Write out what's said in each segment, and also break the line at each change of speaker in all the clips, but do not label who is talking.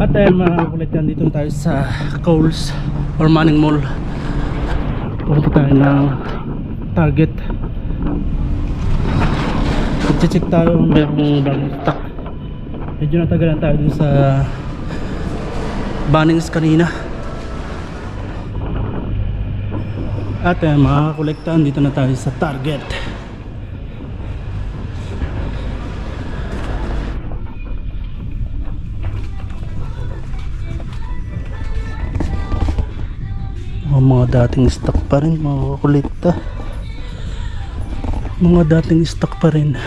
At ayun mga kulit, dito tayo sa Coles or Manning Mall. Pupunta tayo ng Target. Check tayo kung mayroong bagong stock. Medyo natagalan tayo dun sa Bunnings kanina. At ayun mga kolektan, dito na tayo sa Target. Mga dating stock pa rin mga kolekta. Mga dating stock pa rin.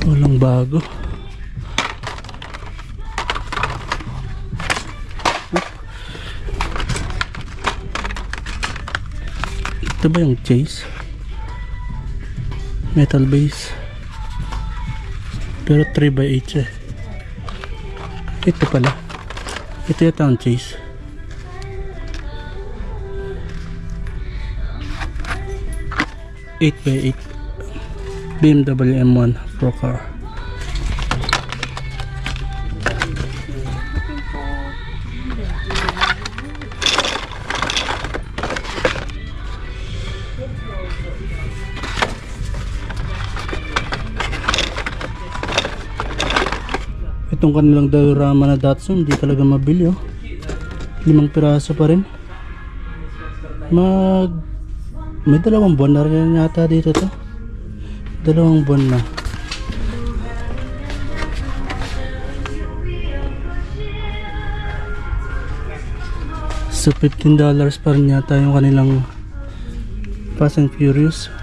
Walang bago. Ito ba yung Chase? Metal base. Pero 3x8 eh. Ito pala. Ito yata ang Chase. (8x8) BMW M1 Pro Car. Itong kanilang diorama na Datsun hindi talaga mabili oh. 5 piraso pa rin. May 2 buwan na rin yata dito to. 2 buwan na. So $15 pa rin yata yung kanilang Fast and Furious.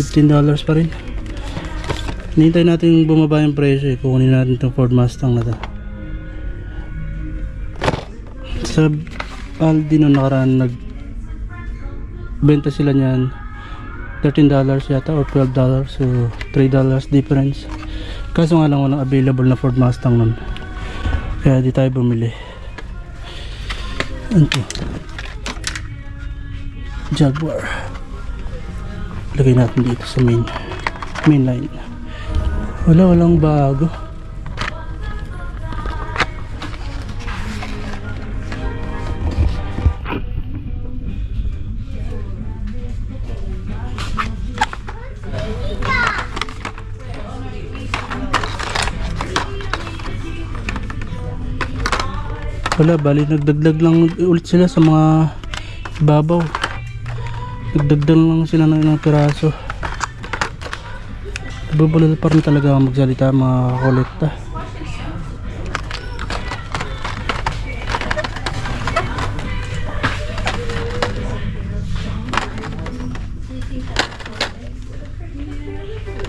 $15 pa rin. Hinihintay natin bumaba yung presyo eh. Kukunin natin itong Ford Mustang na to. Sa Aldi nung nakaraan nagbenta sila niyan $13 yata or $12, so $3 difference. Kaso nga lang walang available na Ford Mustang nun, kaya di tayo bumili. Ano to? Jaguar. Lagay natin dito sa main line. Walang bago. Wala, bali nagdagdag lang ulit sila sa mga babaw. Nagdagdag lang sila ng ilang piraso. Bubulol pa rin talaga ako magsalita mga kolekta.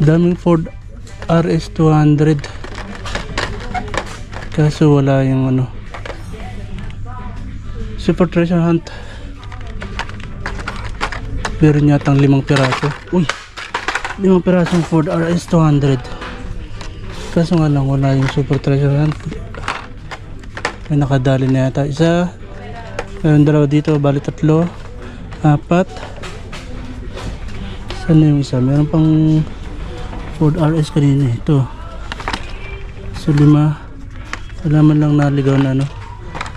Daming Ford RS200, kaso wala yung ano, Super Treasure Hunt. Meron yatang 5 piraso. Uy, 5 pirasong Ford RS200. Kaso nga lang wala yung Super Treasure Hunt. May nakadali na yata isa. Mayroon 2 dito, bali 3, 4. Saan na yung isa? Meron pang Ford RS kanina. Ito, so 5. Wala man lang naligaw na ano,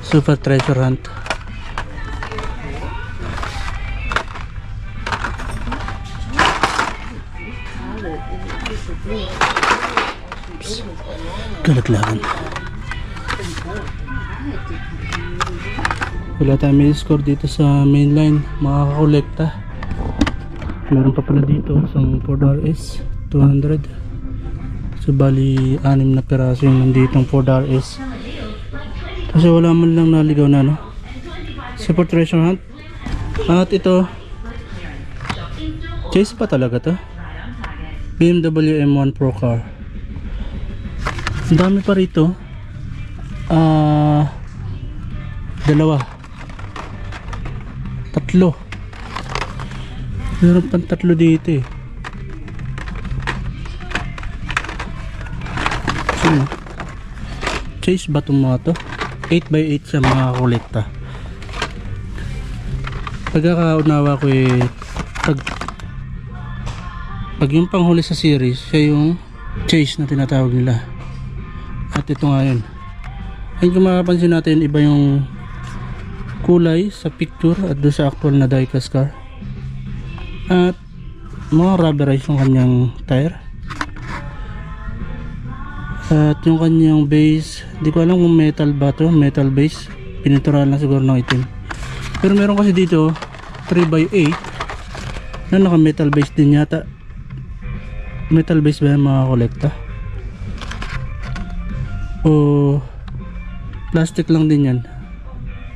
Super Treasure Hunt. Kalaglagan. Wala tayong mini score dito sa mainline mga kakolekta. Meron pa pala dito isang Ford RS 200. So bali 6 na piraso yung nanditong Ford RS. Kasi wala man lang naligaw na no, Super Treasure Hunt. At ito Chase pa talaga to, BMW M1 Pro Car. Ang dami pa rito. 2, 3. Meron pang 3 dito eh. Sino? Chase ba itong mga to? 8x8 sa mga kolekta. pagkakaunawa ko pag yung panghuli sa series, siya yung chase na tinatawag nila. At ito nga yun. Ayun, kung makapansin natin, iba yung kulay sa picture at doon sa actual na diecast car. At mga rubberized yung kanyang tire. At yung kanyang base, di ko alam kung metal ba to, metal base. Pininturahan lang siguro ng itim. Pero meron kasi dito 3x8 na naka metal base din yata. Metal base ba yung mga kolekta? O plastic lang din yan,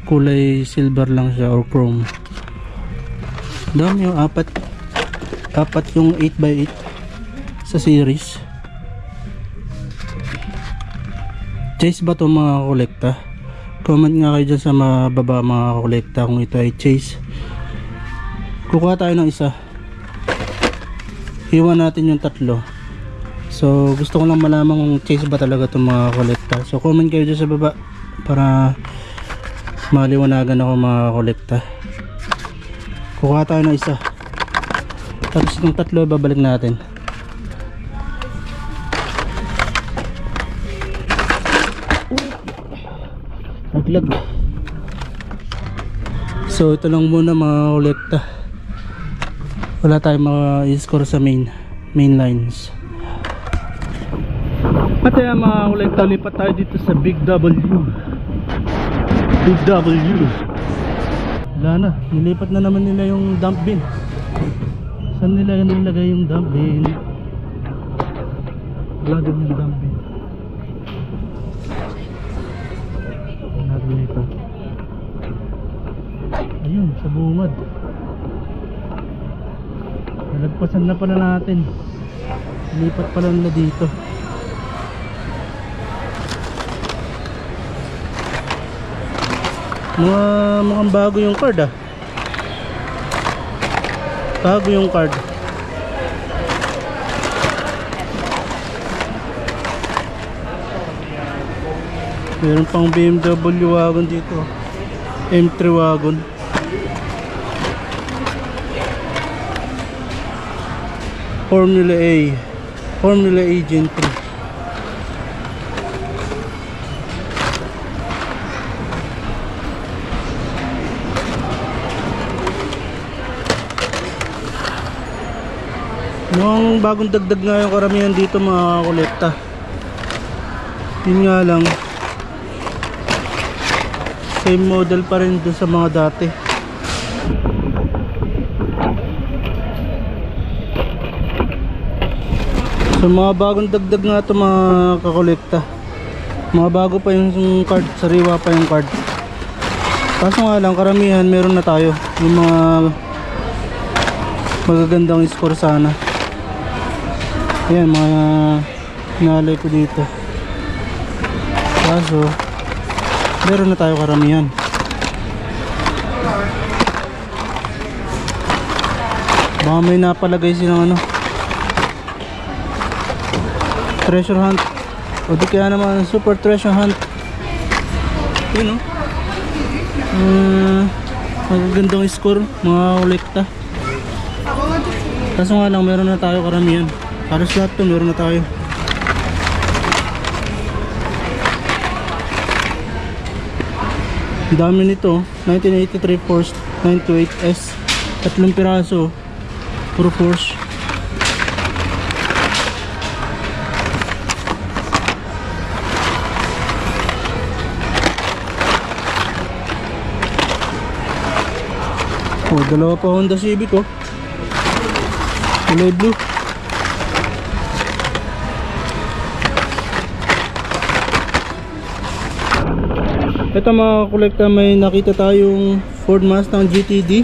kulay silver lang siya or chrome. Dami yung apat yung 8x8 sa series. Chase ba to mga kolekta? Comment nga kayo dyan sa mababa mga kolekta kung ito ay chase. Kukuha tayo ng isa, iwan natin yung tatlo. So gusto ko lang malaman kung chase ba talaga itong mga kolekta. So comment kayo dyan sa baba para maliwanagan ako mga kolekta. Kukuha tayo ng isa, tapos itong tatlo babalik natin. Naglag. So ito lang muna mga kolekta. Wala tayong ma-score sa main lines. At yan mga kolekta, lipat tayo dito sa Big W. Big W. Wala na, nilipat na naman nila yung dump bin. Saan nila nilagay yung dump bin? Wala din yung dump bin. Wala din ito. Ayun, sa bungad. Nalagpasan na pala natin. Lipat pala nila dito. Mukhang bago yung card ah. Bago yung card. Meron pang BMW wagon dito, M3 wagon. Formula A Gen 3. Mukhang bagong dagdag nga yung karamihan dito mga kolekta. Yun nga lang, same model pa rin doon sa mga dati. So mga bagong dagdag nga ito mga kakolekta. Mga bago pa yung card, sariwa pa yung card. Kaso nga lang, karamihan meron na tayo. Yung mga magagandang score sana. Ayan, mga nalay ko dito. Kaso meron na tayo karamihan. Baka may napalagay silang treasure hunt, o di kaya naman super treasure hunt. Yun magagandang score mga kolekta. Kaso nga lang, meron na tayo karamihan. Halos lahat to meron na tayo. Dami nito, 1983 Force 928S, 3 piraso, puro Force. Oh, dalawa pa Honda Civic oh. Kulay blue. Ito mga kolekta, may nakita tayong Ford Mustang GTD.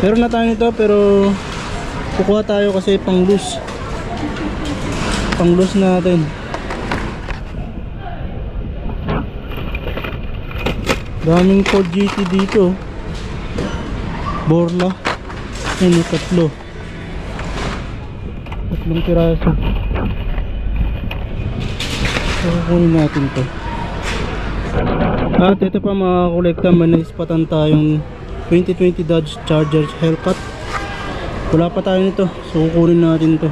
Meron na tayo nito pero kukuha tayo kasi pang loose. Pang loose natin. Daming Ford GT dito. Borla. Ano, tatlong piraso. So kukunin natin to. At ito pa mga kolekta, may naispatan tayong 2020 Dodge Charger Hellcat. Wala pa tayo nito, so kukunin natin to.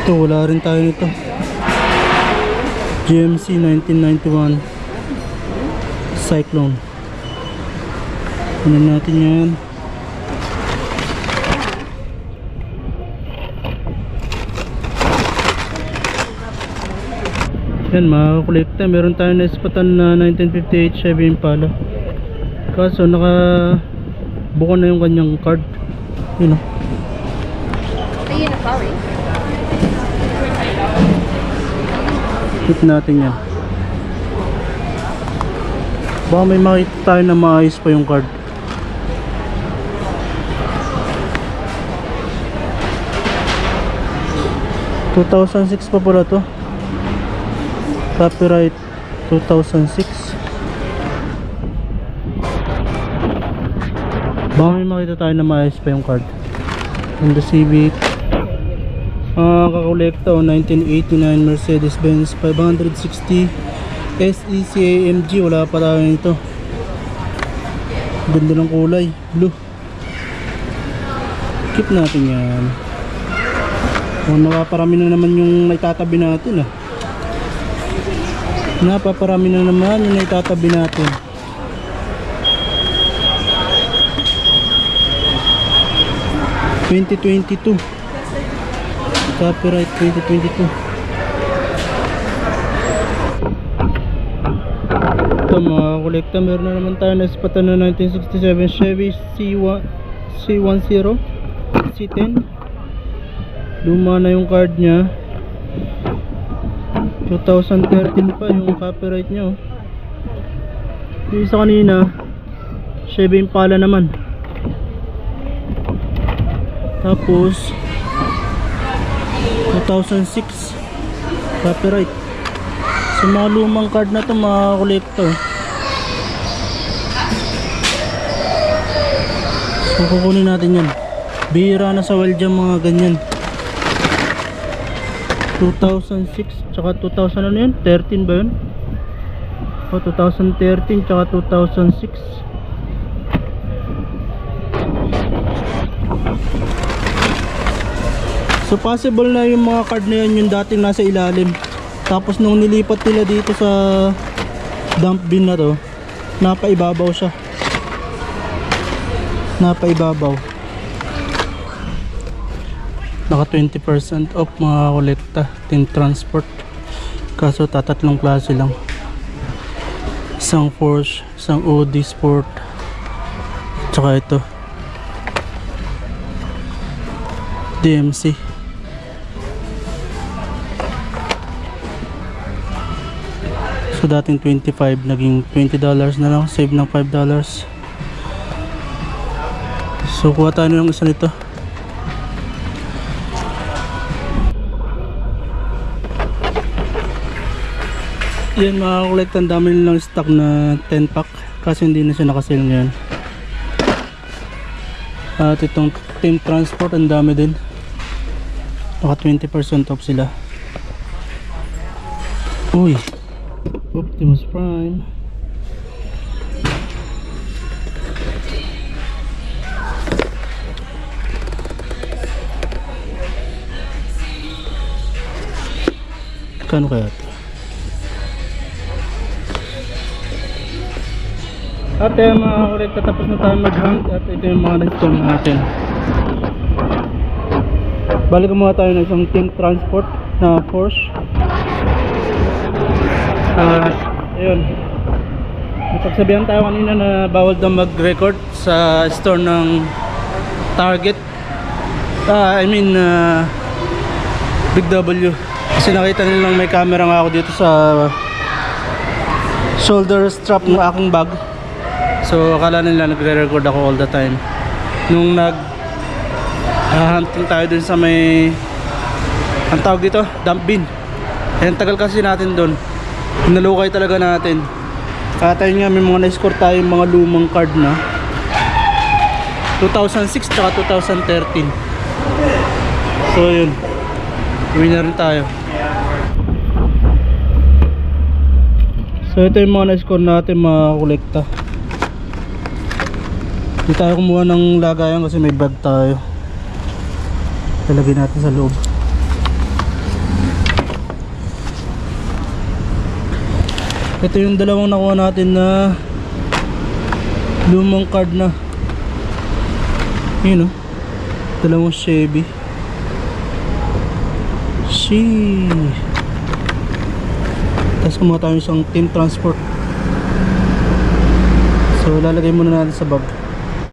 Ito, wala rin tayo nito. GMC 1991 Cyclone. Ano natin yan? Yan, mga kolekta, meron tayo na ispatan na 1958 Chevy Impala. Kaso naka buko na yung kanyang card. Yun o. Hit natin yan. Baka may makita tayo na maayos pa yung card. $2006 pa pala to. Copyright 2006. Baka may makita tayo na maayos pa yung card. Honda Civic. Kakolekta o 1989 Mercedes-Benz 560 SEC AMG. Wala pa tayo nito. Ganda ng kulay, blue. Keep natin yan. O, napaparami na naman yung naitatabi natin. Napaparami na naman yung naitatabi natin. $2022 copyright 2022. Ito mga kolekta, meron na naman tayo na ispatan na 1967 Chevy C10 C10. Luma na yung card nya. 2013 pa yung copyright nya. Yung isa kanina Chevy Impala naman. Tapos 2006 copyright. So mga lumang card na to mga kolektor. So kukunin natin yan. Bihira na sa world yung mga ganyan. 2006 tsaka 2000 ano yun? 13 ba yun? O 2013 tsaka 2006. So possible na yung mga card na yun yung dating nasa ilalim. Tapos nung nilipat nila dito sa dump bin na to, napaibabaw siya. Napaibabaw. Naka 20% off mga kolekta. Team Transport. Kaso tatatlong klase lang. Isang Porsche, isang Audi Sport, tsaka ito DMC. So dating 25 naging $20 na lang, save ng $5. So kuha tayo ng isa nito. Yan mga kolekta, ang dami nilang stock na 10 pack kasi hindi na siya nakasale ngayon. At itong Team Transport ang dami din. Naka 20% off sila. Uy, Optimus Prime. Kano kaya ito? At mga kolekta, tapos na tayo mag-hunt at ito yung mga na-store natin. Balik muna tayo ng isang Team Transport na Porsche. Ayun, napagsabihan tayo kanina na bawal daw mag-record sa store ng Target. Big W. Kasi nakita nilang may camera nga ako dito sa shoulder strap ng aking bag. So akala nila nagre-record ako all the time. Nung hunting tayo dun sa may, ang tawag dito, dump bin. Ang tagal kasi natin dun. Nalukay talaga natin. Kaya tayo nga may mga na-score tayo, mga lumang card na. 2006 tsaka 2013. So yun, uwi na rin tayo. So ito yung mga na-score natin mga kolekta. Hindi tayo kumuha ng lagayan kasi may bag tayo. Talagay natin sa loob. Ito yung dalawang nakuha natin na lumang card na. Yun o, dalawang Chevy. Tapos kumuha tayo isang team transport. So lalagay muna natin sa bag.